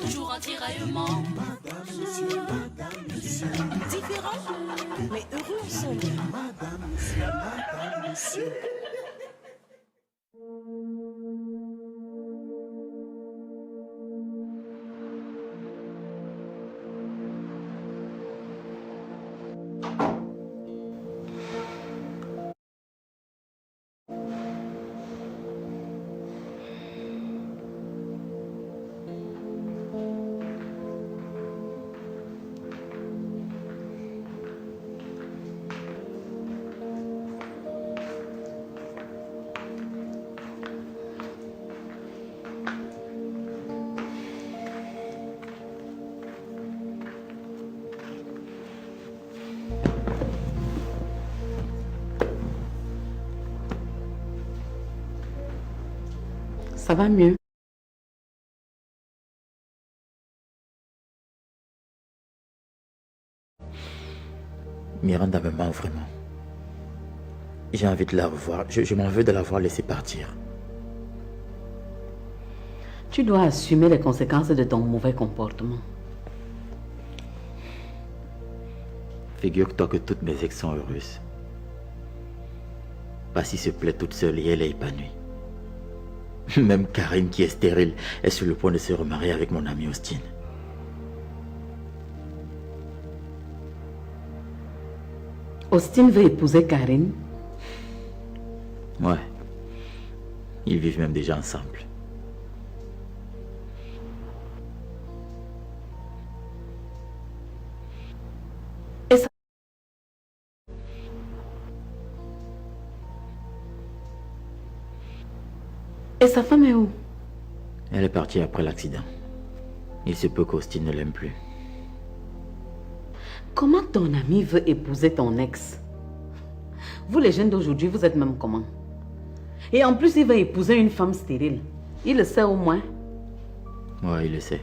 toujours en tiraillement. Madame, monsieur, madame, monsieur. Différent, mais heureux ensemble. Madame, monsieur, madame, monsieur. Ça va mieux. Miranda me ment vraiment. J'ai envie de la revoir. Je m'en veux de l'avoir laissée partir. Tu dois assumer les conséquences de ton mauvais comportement. Figure-toi que toutes mes ex sont heureuses. Passy se plaît toute seule et elle est épanouie. Même Karine, qui est stérile, est sur le point de se remarier avec mon ami Austin. Austin veut épouser Karine. Ouais. Ils vivent même déjà ensemble. Et sa... Et sa femme est où? Elle est partie après l'accident. Il se peut qu'Austin ne l'aime plus. Comment ton ami veut épouser ton ex? Vous les jeunes d'aujourd'hui, vous êtes même comment? Et en plus, il va épouser une femme stérile. Il le sait au moins. Ouais, il le sait.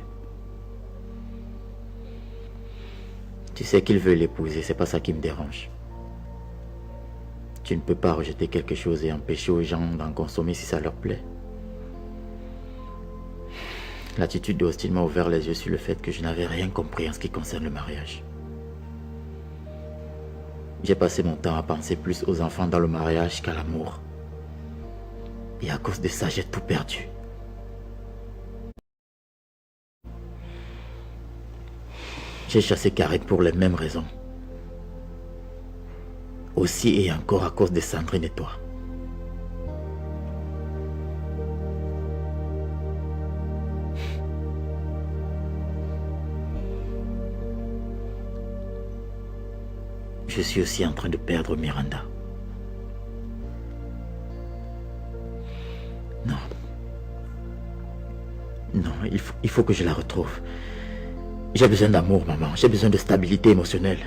Tu sais qu'il veut l'épouser, c'est pas ça qui me dérange. Tu ne peux pas rejeter quelque chose et empêcher aux gens d'en consommer si ça leur plaît. L'attitude d'Austin m'a ouvert les yeux sur le fait que je n'avais rien compris en ce qui concerne le mariage. J'ai passé mon temps à penser plus aux enfants dans le mariage qu'à l'amour. Et à cause de ça, j'ai tout perdu. J'ai chassé Karine pour les mêmes raisons. Aussi et encore à cause de Sandrine et toi. Je suis aussi en train de perdre Miranda. Non. Non, il faut que je la retrouve. J'ai besoin d'amour, maman. J'ai besoin de stabilité émotionnelle.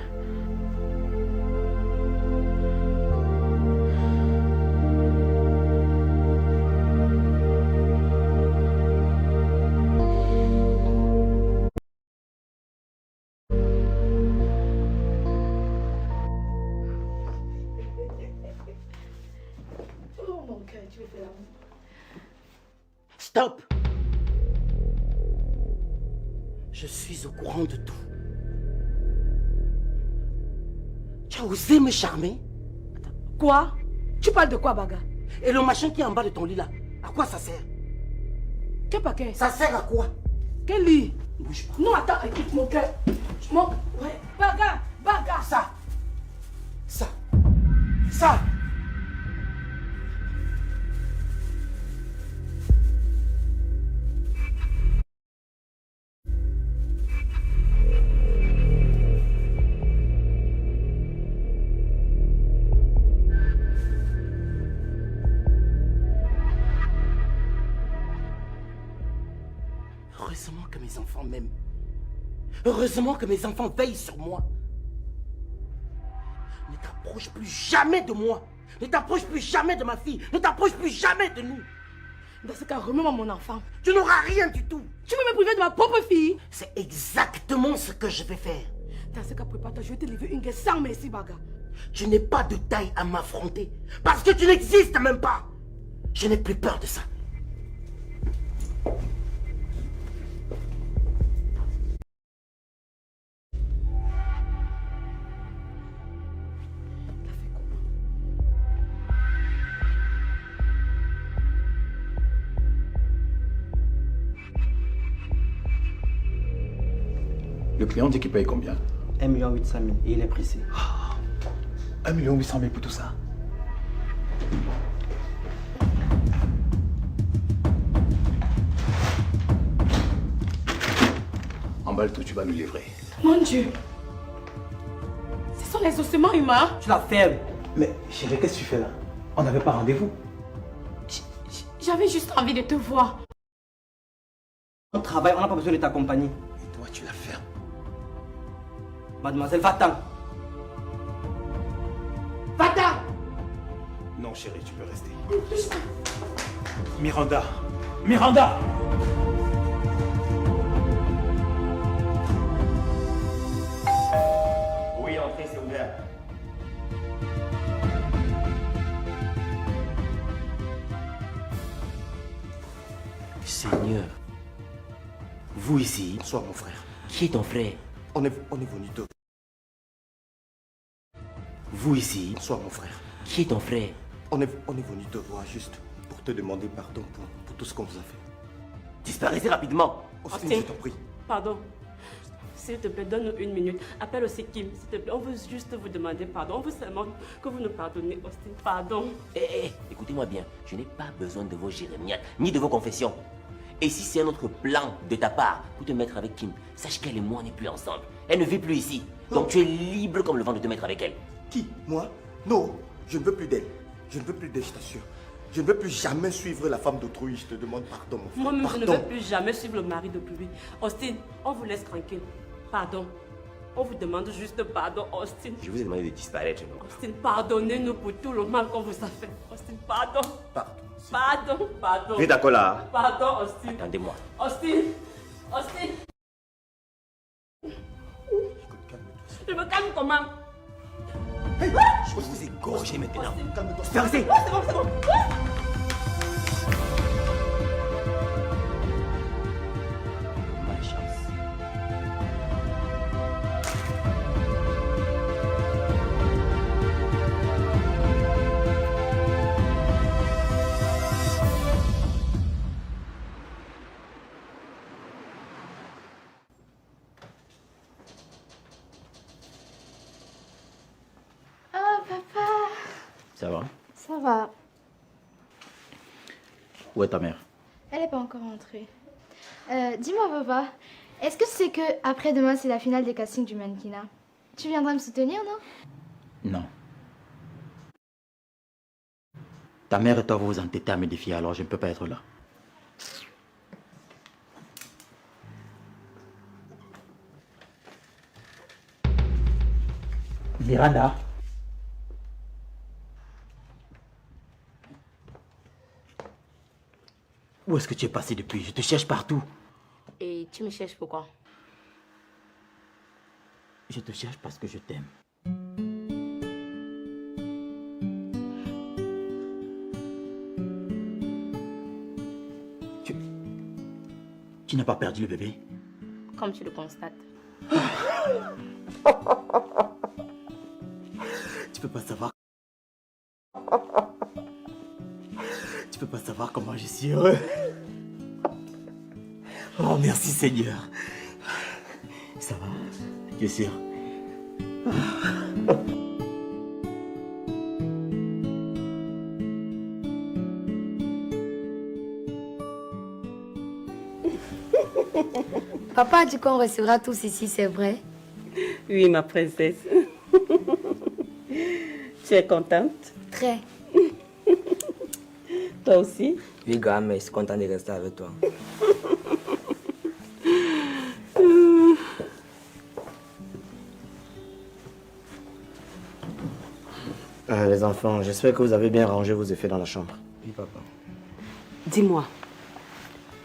Stop! Je suis au courant de tout. Tu as osé me charmer? Quoi? Tu parles de quoi, Baga? Et le machin qui est en bas de ton lit là, à quoi ça sert? Quel paquet? Ça sert à quoi? Quel lit? Bouge pas. Non, attends, écoute mon cœur. Ouais. Baga! Baga! Ça! Heureusement que mes enfants m'aiment. Heureusement que mes enfants veillent sur moi. Ne t'approche plus jamais de moi. Ne t'approche plus jamais de ma fille. Ne t'approche plus jamais de nous. Dans ce cas, remets-moi mon enfant. Tu n'auras rien du tout. Tu veux me priver de ma propre fille? C'est exactement ce que je vais faire. Dans ce cas, prépare-toi, je vais te livrer une guerre sans merci, Baga. Tu n'es pas de taille à m'affronter. Parce que tu n'existes même pas. Je n'ai plus peur de ça. Le client dit qu'il paye combien? 1 800 000 et il est pressé. 1 800 000 pour tout ça. Emballe tout, tu vas nous livrer. Mon Dieu. Ce sont les ossements humains. Tu la fermes. Mais chérie, qu'est-ce que tu fais là? On n'avait pas rendez-vous. J'avais juste envie de te voir. On travaille, on n'a pas besoin de ta compagnie. Et toi, tu la fermes. Mademoiselle, va-t'en. Va-t'en. Non, chérie, tu peux rester. Miranda! Miranda! Oui, entrez, c'est ouvert. Seigneur, vous ici, Sois mon frère. qui est ton frère? On est venu te... Vous ici, Sois mon frère. qui est ton frère? On est venu te voir juste pour te demander pardon pour tout ce qu'on vous a fait. Disparaissez rapidement. Austin, je t'en prie. Pardon. S'il te plaît, donne-nous 1 minute. Appelle aussi Kim, s'il te plaît. On veut juste vous demander pardon. On veut seulement que vous nous pardonnez, Austin. Pardon. Écoutez-moi bien. Je n'ai pas besoin de vos jérémiades, ni de vos confessions. Et si c'est un autre plan de ta part pour te mettre avec Kim, sache qu'elle et moi, on n'est plus ensemble. Elle ne vit plus ici. Donc tu es libre comme le vent de te mettre avec elle. Qui? Moi? Non, je ne veux plus d'elle. Je ne veux plus d'elle, je t'assure. Je ne veux plus jamais suivre la femme d'autrui. Je te demande pardon, mon frère. Moi-même, je ne Pardon. veux plus jamais suivre le mari de pluie. Austin, on vous laisse tranquille. Pardon. On vous demande juste pardon, Austin. Je vous ai demandé de disparaître, non? Austin, pardonnez-nous pour tout le mal qu'on vous a fait. Austin, pardon. Pardon. Pardon, pardon. Rue d'Acola. Pardon, Austin. Attendez-moi. Austin. Austin. Je me calme comment? Je vous ai gorgé maintenant. Calme-toi. Disparaissez. C'est bon, c'est bon. Malchance. Oh, papa. Ça va? Ça va. Où est ta mère? Elle n'est pas encore rentrée. Dis-moi, papa, est-ce que tu sais que après-demain, c'est la finale des castings du mannequinat? Tu viendras me soutenir, non? Non. Ta mère et toi vous vous entêtez à me défier, alors je ne peux pas être là. Miranda. Où est-ce que tu es passé depuis? Je te cherche partout. Et tu me cherches pourquoi? Je te cherche parce que je t'aime. Tu n'as pas perdu le bébé? Comme tu le constates. Tu peux pas savoir. Tu peux pas savoir comment je suis heureux. Oh, merci Seigneur. Ça va? Tu es sûr? Papa a dit qu'on restera tous ici, c'est vrai? Oui, ma princesse. Tu es contente? Très. Toi aussi? Oui, grand-mère, je suis content de rester avec toi. Les enfants, j'espère que vous avez bien rangé vos effets dans la chambre. Oui, papa. Dis-moi,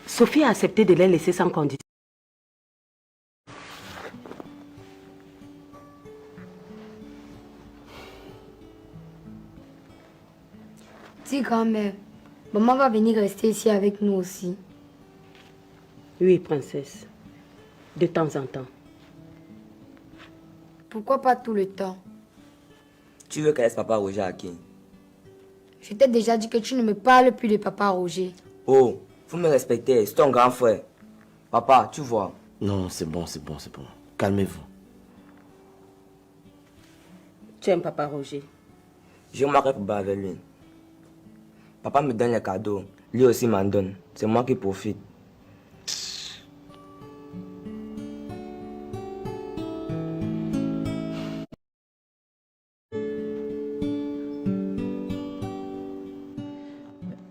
Sophie a accepté de les laisser sans condition. Dis, grand-mère, maman va venir rester ici avec nous aussi. Oui, princesse. De temps en temps. Pourquoi pas tout le temps? Tu veux qu'elle laisse papa Roger à qui? Je t'ai déjà dit que tu ne me parles plus de papa Roger. Oh, vous me respectez, c'est ton grand frère. Papa, tu vois. Non, c'est bon, c'est bon, c'est bon. Calmez-vous. Tu aimes Papa Roger? Je me marie pour battre avec lui. Papa me donne les cadeaux. Lui aussi m'en donne. C'est moi qui profite.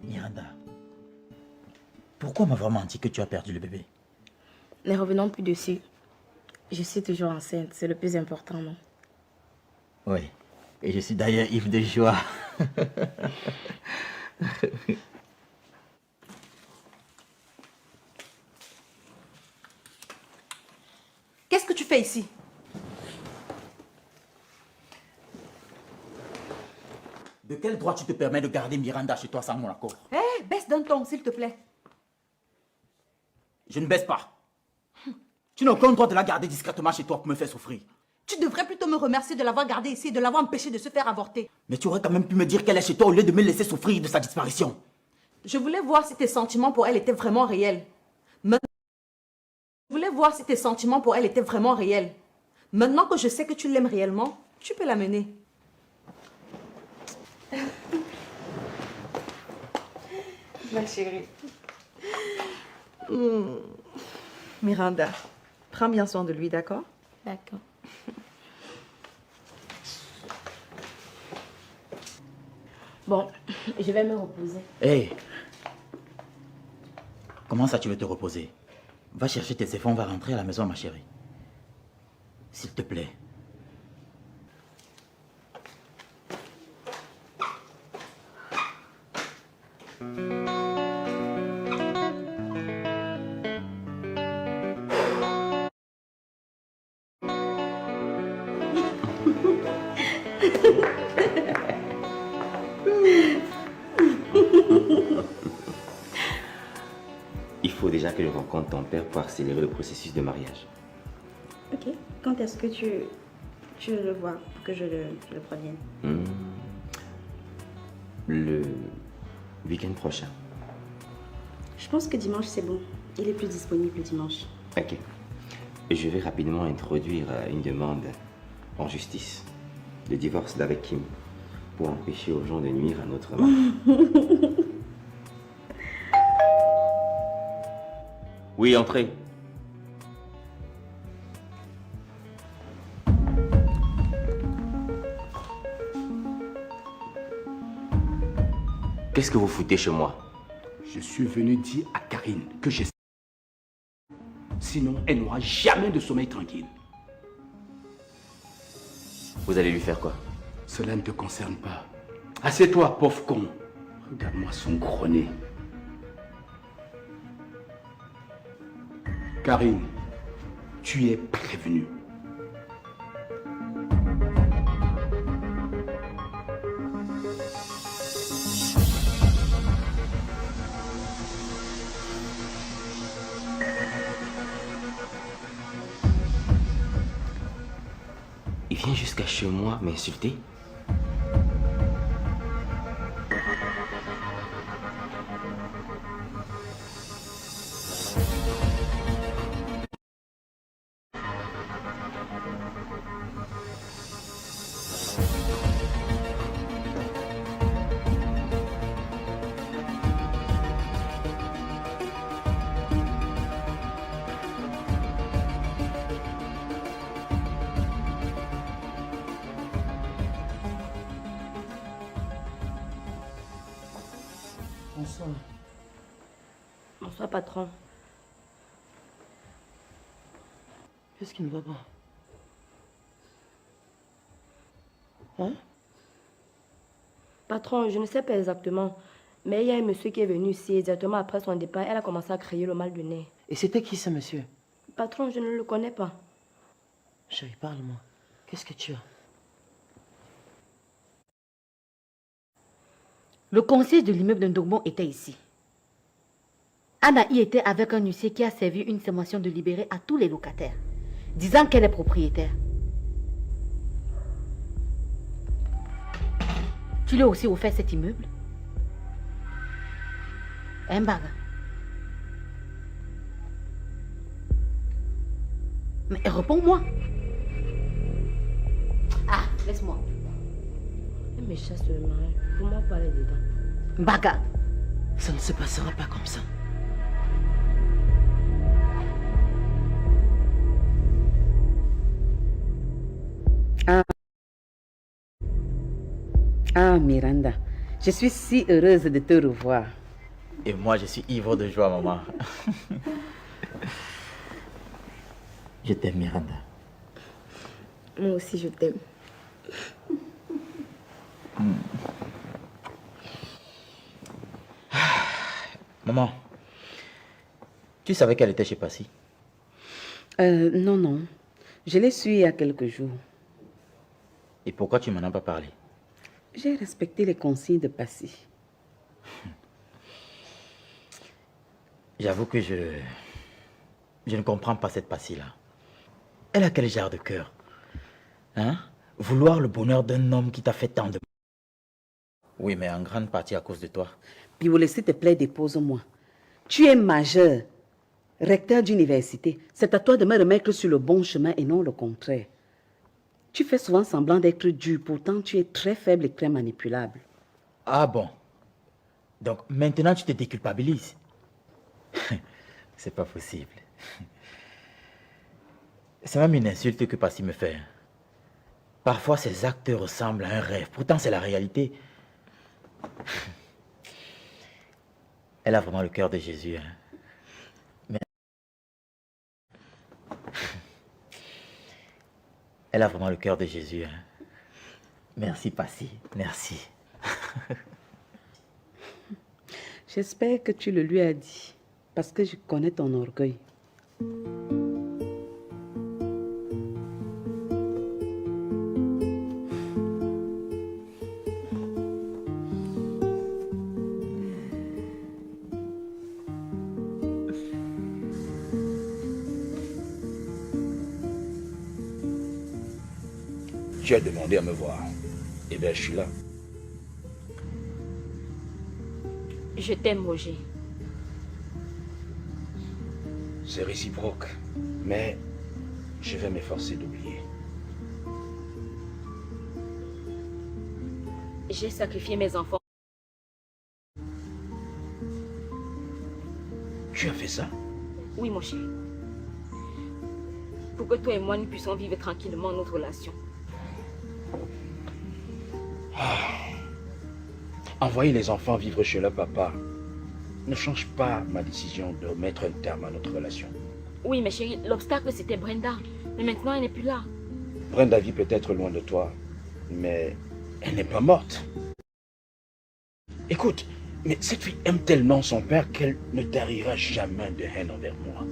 Miranda, pourquoi m'avoir menti que tu as perdu le bébé? Ne revenons plus dessus. Je suis toujours enceinte, c'est le plus important, non? Oui, et je suis d'ailleurs ivre de joie. Qu'est-ce que tu fais ici? De quel droit tu te permets de garder Miranda chez toi sans mon accord? Hé, baisse d'un ton, s'il te plaît. Je ne baisse pas. Tu n'as aucun droit de la garder discrètement chez toi pour me faire souffrir. Tu devrais plutôt me remercier de l'avoir gardée ici et de l'avoir empêchée de se faire avorter. Mais tu aurais quand même pu me dire qu'elle est chez toi au lieu de me laisser souffrir de sa disparition. Je voulais voir si tes sentiments pour elle étaient vraiment réels. Maintenant... Je voulais voir si tes sentiments pour elle étaient vraiment réels. Maintenant que je sais que tu l'aimes réellement, tu peux l'amener. Ma chérie. Miranda, prends bien soin de lui, d'accord? D'accord. Bon, je vais me reposer. Hé! Comment ça tu veux te reposer? Va chercher tes effets, on va rentrer à la maison, ma chérie. S'il te plaît. Il faut déjà que je rencontre ton père pour accélérer le processus de mariage. Ok. Quand est-ce que tu veux le voir pour que je le prévienne? Le week-end prochain. Je pense que dimanche, c'est bon. Il est plus disponible le dimanche. Ok. Je vais rapidement introduire une demande en justice de divorce d'avec Kim pour empêcher aux gens de nuire à notre mariage. Oui, entrez. Qu'est-ce que vous foutez chez moi? Je suis venu dire à Karine que j'ai... Sinon, elle n'aura jamais de sommeil tranquille. Vous allez lui faire quoi? Cela ne te concerne pas. Assieds-toi, pauvre con. Regarde-moi son gros nez. Karine, tu es prévenue. Il vient jusqu'à chez moi m'insulter? Bonsoir. Bonsoir, patron. Qu'est-ce qui ne va pas? Hein? Patron, je ne sais pas exactement, mais il y a un monsieur qui est venu ici exactement après son départ. Elle a commencé à crier le mal de nez. Et c'était qui ce monsieur? Patron, je ne le connais pas. Chérie, parle-moi. Qu'est-ce que tu as? Le concierge de l'immeuble de Ndogbo était ici. Anna y était avec un huissier qui a servi une sommation de libérer à tous les locataires, disant qu'elle est propriétaire. Tu lui as aussi offert cet immeuble? Un baga. Mais réponds-moi. Ah, laisse-moi. Elle me chasse le mari. Pour moi, pas aller dedans. Baga. Ça ne se passera pas comme ça. Ah, Miranda, je suis si heureuse de te revoir. Et moi, je suis ivre de joie, maman. Je t'aime, Miranda. Moi aussi, je t'aime. Maman, tu savais qu'elle était chez Passy? Non, non. Je l'ai su il y a quelques jours. Et pourquoi tu m'en as pas parlé? J'ai respecté les consignes de Passy. J'avoue que je ne comprends pas cette Passy-là. Elle a quel genre de cœur? Hein? Vouloir le bonheur d'un homme qui t'a fait tant de... Oui, mais en grande partie à cause de toi. Piboulé, s'il te plaît, dépose-moi. Tu es majeur, recteur d'université. C'est à toi de me remettre sur le bon chemin et non le contraire. Tu fais souvent semblant d'être dur, pourtant tu es très faible et très manipulable. Ah bon? Donc maintenant tu te déculpabilises? C'est pas possible. C'est même une insulte que Passy me fait. Parfois ses actes ressemblent à un rêve, pourtant c'est la réalité. Elle a vraiment le cœur de Jésus. Hein? Mais... Elle a vraiment le cœur de Jésus. Hein? Merci, Passy. Merci. J'espère que tu le lui as dit, parce que je connais ton orgueil. Tu as demandé à me voir. Eh bien, je suis là. Je t'aime, Roger. C'est réciproque, mais je vais m'efforcer d'oublier. J'ai sacrifié mes enfants. Tu as fait ça? Oui, mon chéri. Pour que toi et moi, nous puissions vivre tranquillement notre relation. Envoyer les enfants vivre chez leur papa ne change pas ma décision de mettre un terme à notre relation. Oui, mais chérie, l'obstacle c'était Brenda. Mais maintenant, elle n'est plus là. Brenda vit peut-être loin de toi, mais elle n'est pas morte. Écoute, mais cette fille aime tellement son père qu'elle ne tarira jamais de haine envers moi.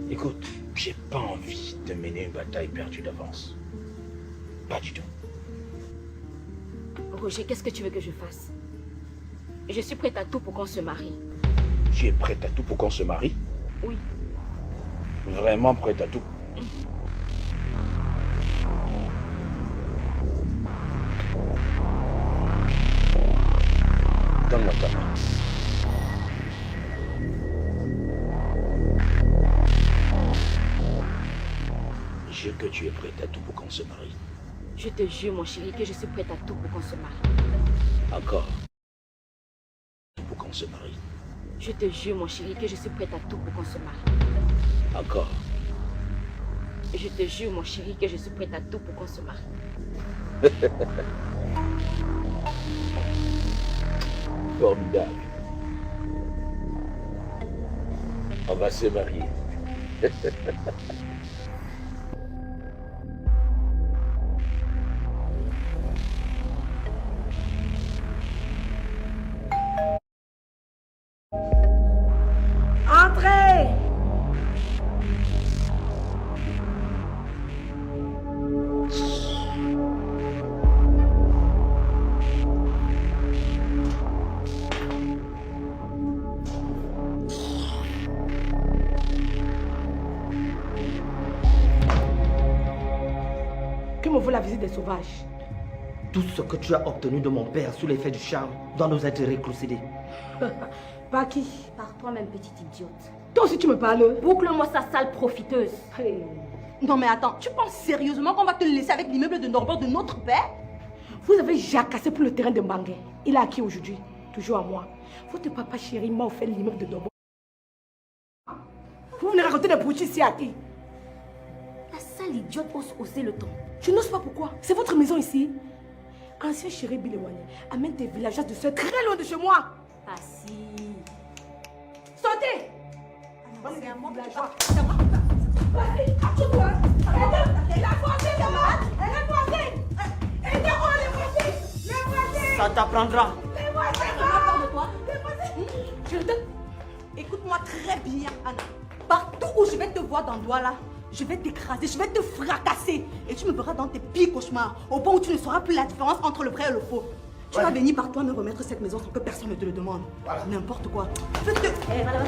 Écoute, j'ai pas envie de mener une bataille perdue d'avance. Pas du tout. Roger, qu'est-ce que tu veux que je fasse? Je suis prête à tout pour qu'on se marie. Tu es prête à tout pour qu'on se marie? Oui. Vraiment prête à tout? Donne-moi ta main. Je que tu es prête à tout pour qu'on se marie. Je te jure, mon chéri, que je suis prête à tout pour qu'on se marie. Encore. Pour qu'on se marie. Je te jure, mon chéri, que je suis prête à tout pour qu'on se marie. Encore. Je te jure, mon chéri, que je suis prête à tout pour qu'on se marie. Formidable. On va se marier. Entrez! Que me vaut la visite des sauvages? Tout ce que tu as obtenu de mon père sous l'effet du charme doit nous être rétrocédé. Par qui? Par toi-même, petite idiote. Toi aussi, tu me parles. Boucle-moi sa sale profiteuse. Hey. Non mais attends, tu penses sérieusement qu'on va te laisser avec l'immeuble de Norbert de notre père? Vous avez jacassé pour le terrain de Mbangué. Il est à qui aujourd'hui? Toujours à moi. Votre papa chéri m'a offert l'immeuble de Norbert. Vous venez raconter des broutilles ici à qui? La sale idiote ose oser le ton. Je n'ose pas pourquoi. C'est votre maison ici. Ancien chéri Biléwani, amène tes villageois de ce très loin de chez moi. Ah si. Sortez. C'est à moi. C'est moi. Vas-y, accroche-toi. Ça t'apprendra. Écoute-moi très bien, Anna. Partout où je vais te voir dans le doigt là, je vais t'écraser, je vais te fracasser. Et tu me verras dans tes pires cauchemars, au point où tu ne sauras plus la différence entre le vrai et le faux. Tu vas venir par toi me remettre cette maison sans que personne ne te le demande. Voilà. N'importe quoi. Je te... Eh, voilà.